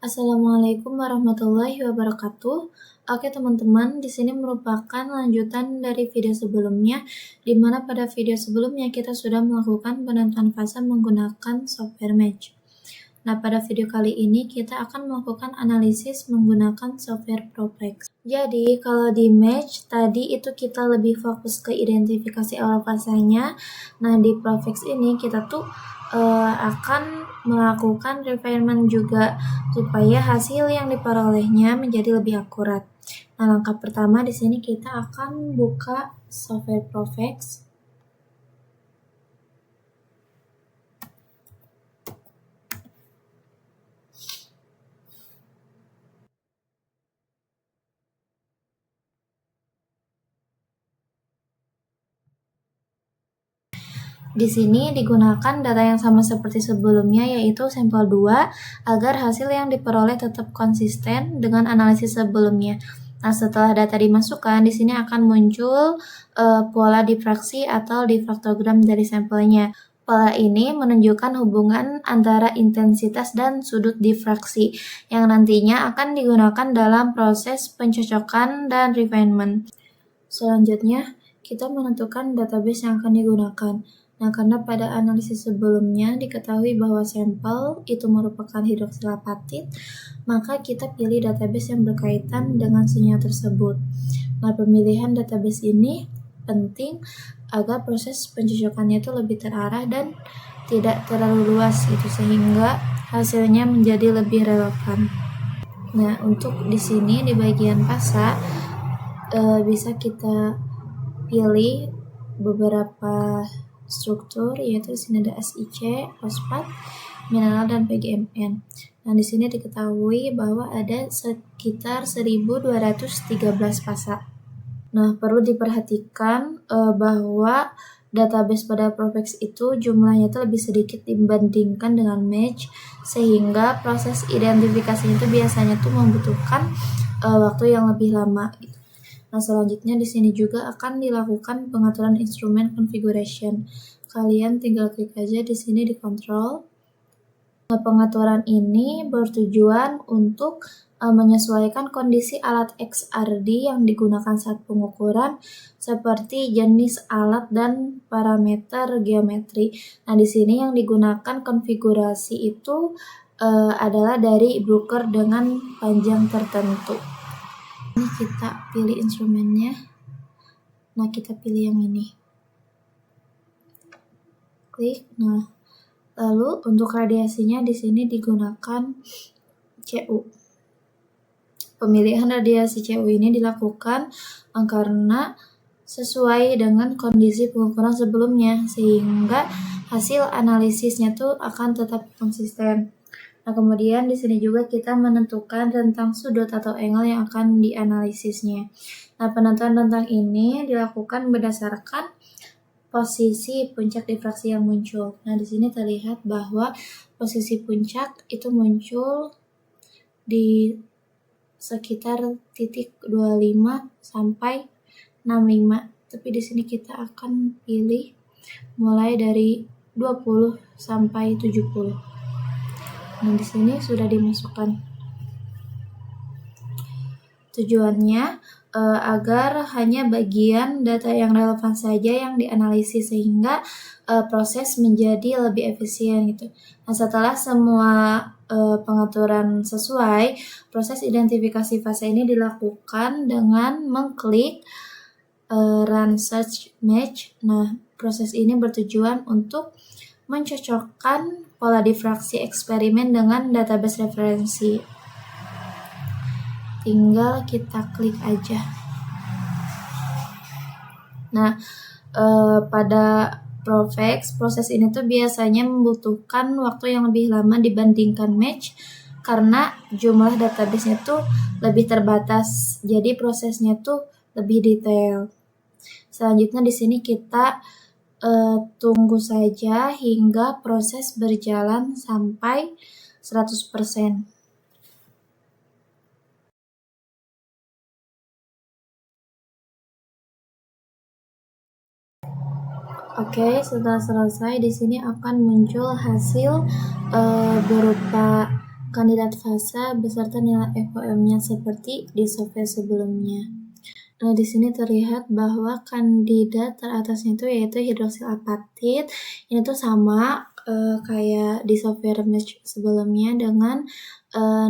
Assalamualaikum warahmatullahi wabarakatuh. Oke teman-teman, di sini merupakan lanjutan dari video sebelumnya, di mana pada video sebelumnya kita sudah melakukan penentuan fase menggunakan software Match. Nah, pada video kali ini kita akan melakukan analisis menggunakan software Proplex. Jadi, kalau di Match tadi itu kita lebih fokus ke identifikasi awal fasenya. Nah, di Proplex ini kita tuh akan melakukan refinement juga supaya hasil yang diperolehnya menjadi lebih akurat. Nah, langkah pertama di sini kita akan buka software Proplex. Di sini digunakan data yang sama seperti sebelumnya, yaitu sampel 2, agar hasil yang diperoleh tetap konsisten dengan analisis sebelumnya. Nah, setelah data dimasukkan, di sini akan muncul pola difraksi atau difraktogram dari sampelnya. Pola ini menunjukkan hubungan antara intensitas dan sudut difraksi, yang nantinya akan digunakan dalam proses pencocokan dan refinement. Selanjutnya, kita menentukan database yang akan digunakan. Nah, karena pada analisis sebelumnya diketahui bahwa sampel itu merupakan hidroksilapatit, maka kita pilih database yang berkaitan dengan senyawa tersebut. Nah, pemilihan database ini penting agar proses pencocokannya itu lebih terarah dan tidak terlalu luas gitu, sehingga hasilnya menjadi lebih relevan. Nah, untuk di sini di bagian fasa bisa kita pilih beberapa struktur, yaitu di sini ada SIC, fosfat, mineral, dan PGMN. Nah, di sini diketahui bahwa ada sekitar 1213 fasa. Nah, perlu diperhatikan bahwa database pada Proplex itu jumlahnya itu lebih sedikit dibandingkan dengan Match, sehingga proses identifikasi itu biasanya tuh membutuhkan waktu yang lebih lama. Nah, selanjutnya di sini juga akan dilakukan pengaturan instrumen configuration. Kalian tinggal klik aja di sini di control. Nah, pengaturan ini bertujuan untuk menyesuaikan kondisi alat XRD yang digunakan saat pengukuran, seperti jenis alat dan parameter geometri. Nah, di sini yang digunakan konfigurasi itu adalah dari broker dengan panjang tertentu. Ini kita pilih instrumennya. Nah, kita pilih yang ini. Klik. Nah, lalu untuk radiasinya di sini digunakan CU. Pemilihan radiasi CU ini dilakukan karena sesuai dengan kondisi pengukuran sebelumnya, sehingga hasil analisisnya tuh akan tetap konsisten. Nah, kemudian di sini juga kita menentukan rentang sudut atau angle yang akan dianalisisnya. Nah, penentuan rentang ini dilakukan berdasarkan posisi puncak difraksi yang muncul. Nah, di sini terlihat bahwa posisi puncak itu muncul di sekitar titik 25 sampai 65. Tapi di sini kita akan pilih mulai dari 20 sampai 70. Nah, di sini sudah dimasukkan. Tujuannya agar hanya bagian data yang relevan saja yang dianalisis, sehingga proses menjadi lebih efisien gitu. Nah, setelah semua pengaturan sesuai, proses identifikasi fase ini dilakukan dengan mengklik Run Search Match. Nah, proses ini bertujuan untuk mencocokkan pola difraksi eksperimen dengan database referensi. Tinggal kita klik aja. Nah, pada Proplex, proses ini tuh biasanya membutuhkan waktu yang lebih lama dibandingkan Match karena jumlah database-nya tuh lebih terbatas. Jadi prosesnya tuh lebih detail. Selanjutnya di sini kita tunggu saja hingga proses berjalan sampai 100%. Oke, setelah selesai di sini akan muncul hasil berupa kandidat fase beserta nilai FOM-nya seperti di software sebelumnya. Nah, di sini terlihat bahwa kandidat teratasnya itu yaitu hidroksil apatit. Ini tuh sama kayak di software match sebelumnya dengan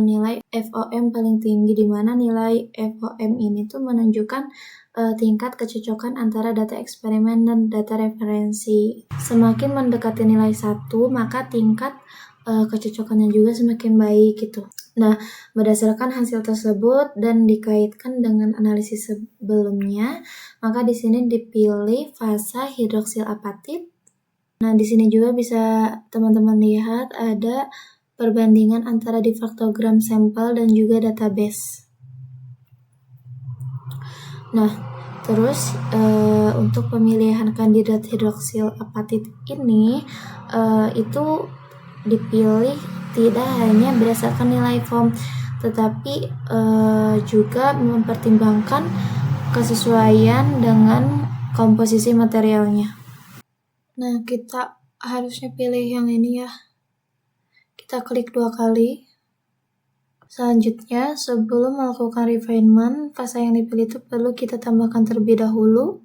nilai FOM paling tinggi, di mana nilai FOM ini tuh menunjukkan tingkat kecocokan antara data eksperimen dan data referensi. Semakin mendekati nilai 1, maka tingkat kecocokannya juga semakin baik gitu. Nah, berdasarkan hasil tersebut dan dikaitkan dengan analisis sebelumnya, maka di sini dipilih fase hidroksil apatit. Nah, di sini juga bisa teman-teman lihat ada perbandingan antara difraktogram sampel dan juga database. Nah, terus untuk pemilihan kandidat hidroksil apatit ini itu dipilih tidak hanya berdasarkan nilai FOM, tetapi juga mempertimbangkan kesesuaian dengan komposisi materialnya. Nah, kita harusnya pilih yang ini ya. Kita klik 2 kali. Selanjutnya, sebelum melakukan refinement, fase yang dipilih itu perlu kita tambahkan terlebih dahulu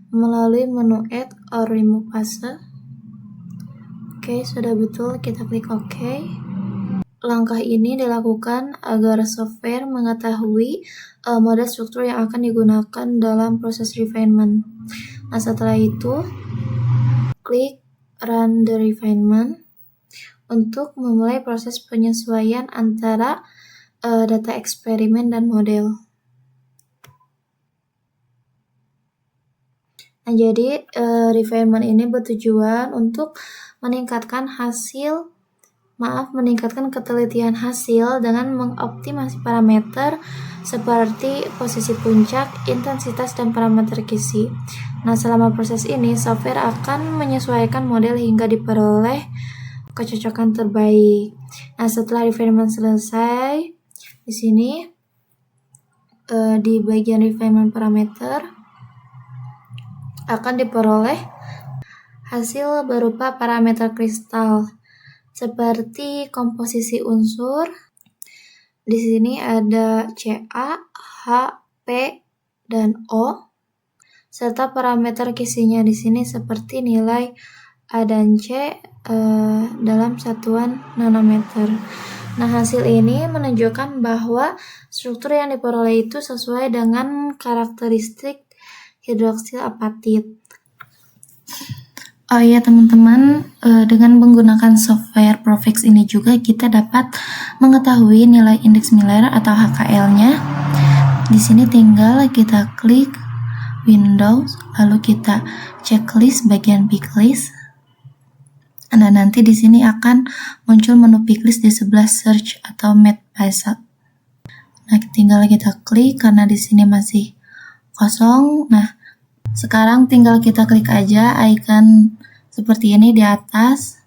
melalui menu Add or Remove Fase. Oke, sudah betul, kita klik OK. Langkah ini dilakukan agar software mengetahui mode struktur yang akan digunakan dalam proses refinement. Nah, setelah itu, klik Run the Refinement untuk memulai proses penyesuaian antara data eksperimen dan model. Nah, jadi refinement ini bertujuan untuk meningkatkan ketelitian hasil dengan mengoptimasi parameter seperti posisi puncak, intensitas, dan parameter kisi. Nah, selama proses ini, software akan menyesuaikan model hingga diperoleh kecocokan terbaik. Nah, setelah refinement selesai, di sini di bagian refinement parameter akan diperoleh hasil berupa parameter kristal seperti komposisi unsur. Di sini ada Ca, H, P, dan O, serta parameter kisinya di sini seperti nilai A dan C dalam satuan nanometer. Nah, hasil ini menunjukkan bahwa struktur yang diperoleh itu sesuai dengan karakteristik hidroksil apatit. Oh iya teman-teman, dengan menggunakan software Profix ini juga kita dapat mengetahui nilai indeks Miller atau HKL-nya. Di sini tinggal kita klik Windows, lalu kita checklist bagian picklist. Nah, nanti di sini akan muncul menu picklist di sebelah search atau map puzzle. Nah, tinggal kita klik karena di sini masih kosong. Nah, sekarang tinggal kita klik aja icon seperti ini di atas.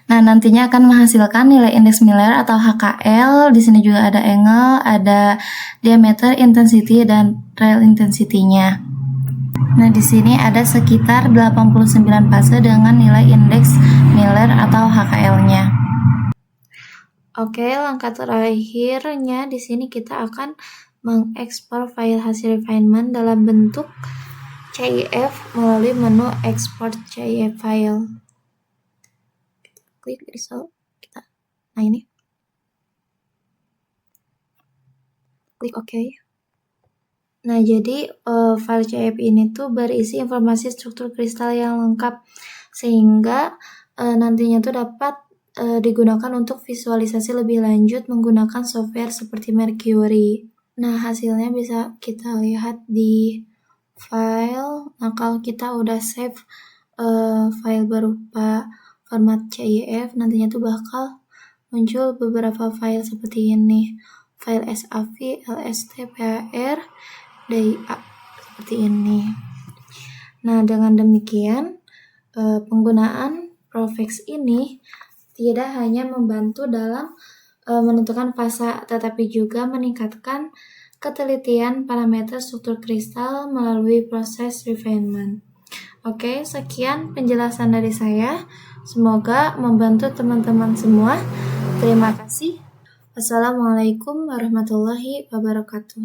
Nah, nantinya akan menghasilkan nilai indeks Miller atau HKL. Di sini juga ada angle, ada diameter, intensity, dan rail intensity-nya. Nah, di sini ada sekitar 89 fase dengan nilai indeks Miller atau HKL-nya. Oke, langkah terakhirnya di sini kita akan mengekspor file hasil refinement dalam bentuk CIF melalui menu Export CIF File. Klik result kita. Nah, ini. Klik OK. Nah, jadi file CIF ini tuh berisi informasi struktur kristal yang lengkap sehingga nantinya tuh dapat digunakan untuk visualisasi lebih lanjut menggunakan software seperti Mercury. Nah, hasilnya bisa kita lihat di file. Nah, kalau kita udah save file berupa format CIF, nantinya tuh bakal muncul beberapa file seperti ini. File SAV, LST, PAR, DIA, seperti ini. Nah, dengan demikian, penggunaan Profix ini tidak hanya membantu dalam menentukan fase, tetapi juga meningkatkan ketelitian parameter struktur kristal melalui proses refinement. Oke, sekian penjelasan dari saya. Semoga membantu teman-teman semua. Terima kasih. Wassalamualaikum warahmatullahi wabarakatuh.